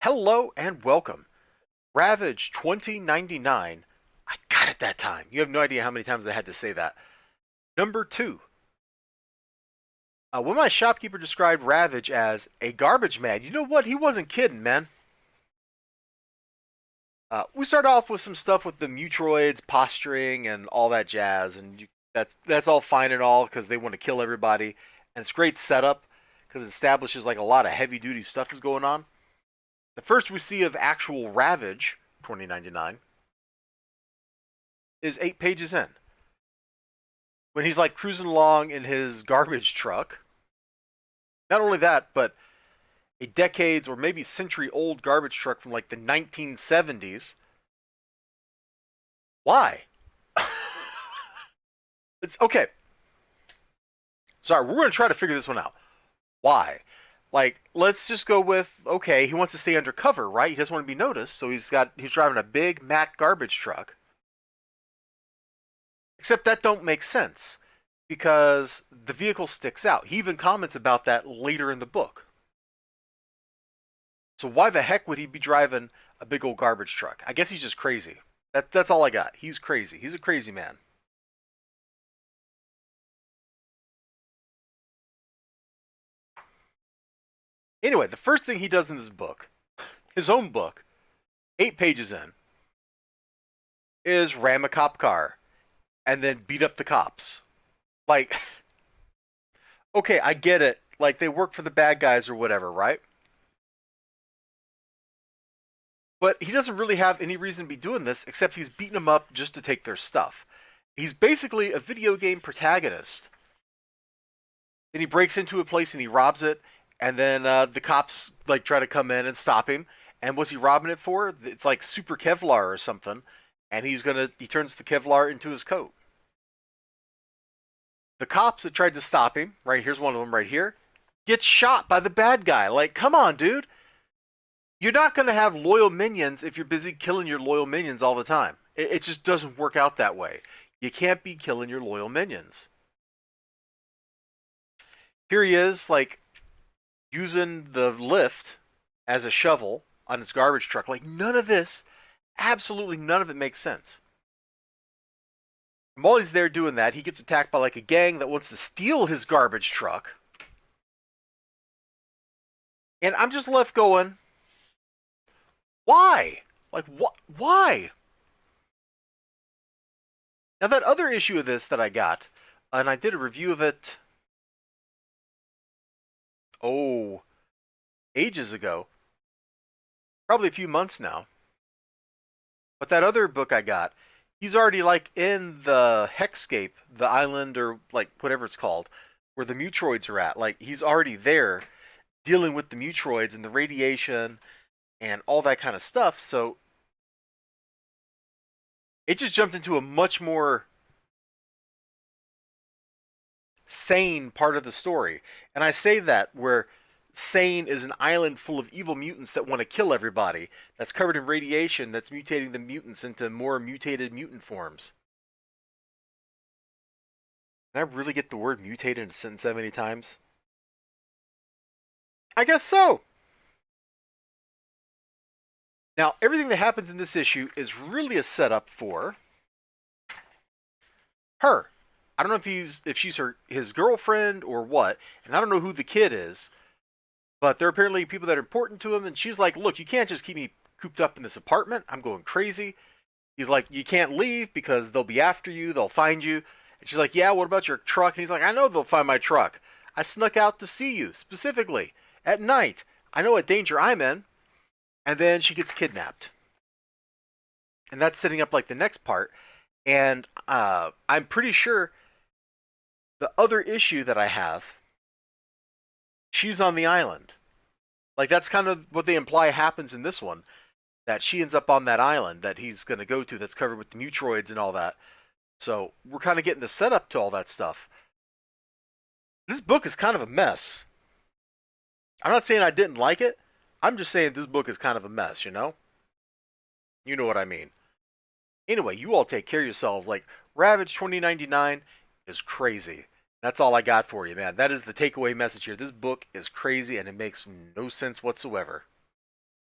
Hello and welcome. Ravage 2099. I got it that time. You have no idea how many times I had to say that. Number 2. When my shopkeeper described Ravage as a garbage man, you know what? He wasn't kidding, man. We start off with some stuff with the Mutroids, posturing, and all that jazz, and that's all fine and all because they want to kill everybody, and it's great setup because it establishes like a lot of heavy-duty stuff is going on. The first we see of actual Ravage 2099 is 8 pages in. When he's like cruising along in his garbage truck. Not only that, but a decades or maybe century old garbage truck from like the 1970s. Why? It's okay. Sorry, we're going to try to figure this one out. Why? Like, let's just go with, okay, he wants to stay undercover, right? He doesn't want to be noticed, so he's driving a big Mack garbage truck. Except that don't make sense because the vehicle sticks out. He even comments about that later in the book. So why the heck would he be driving a big old garbage truck? I guess he's just crazy. That's all I got. He's crazy. He's a crazy man. Anyway, the first thing he does in this book, his own book, 8 pages in, is ram a cop car and then beat up the cops. Like, okay, I get it. Like, they work for the bad guys or whatever, right? But he doesn't really have any reason to be doing this except he's beating them up just to take their stuff. He's basically a video game protagonist. Then he breaks into a place and he robs it, and then the cops like try to come in and stop him. And what's he robbing it for? It's like super Kevlar or something, and he turns the Kevlar into his coat. The cops that tried to stop him, right here's one of them right here, gets shot by the bad guy. Like, come on, dude. You're not going to have loyal minions if you're busy killing your loyal minions all the time. It just doesn't work out that way. You can't be killing your loyal minions. Here he is, like, using the lift as a shovel on his garbage truck. Like, none of this, absolutely none of it makes sense. And while he's there doing that, he gets attacked by, like, a gang that wants to steal his garbage truck. And I'm just left going, why? Like, what? Why? Now, that other issue of this that I got, and I did a review of it, ages ago, probably a few months now. But that other book I got, he's already like in the Hexscape, the island or like whatever it's called, where the Mutroids are at. Like, he's already there dealing with the Mutroids and the radiation and all that kind of stuff. So it just jumped into a much more sane part of the story. And I say that where sane is an island full of evil mutants that want to kill everybody, that's covered in radiation, that's mutating the mutants into more mutated mutant forms. Can I really get the word mutated in a sentence that many times? I guess so. Now, everything that happens in this issue is really a setup for her. I don't know if she's his girlfriend or what, and I don't know who the kid is, but there are apparently people that are important to him, and she's like, look, you can't just keep me cooped up in this apartment. I'm going crazy. He's like, you can't leave because they'll be after you. They'll find you. And she's like, yeah, what about your truck? And he's like, I know they'll find my truck. I snuck out to see you, specifically, at night. I know what danger I'm in. And then she gets kidnapped. And that's setting up like the next part. And I'm pretty sure the other issue that I have, she's on the island. Like, that's kind of what they imply happens in this one. That she ends up on that island that he's going to go to that's covered with the Mutroids and all that. So we're kind of getting the setup to all that stuff. This book is kind of a mess. I'm not saying I didn't like it. I'm just saying this book is kind of a mess, you know? You know what I mean. Anyway, you all take care of yourselves. Like, Ravage 2099 is crazy. That's all I got for you, man. That is the takeaway message here. This book is crazy and it makes no sense whatsoever.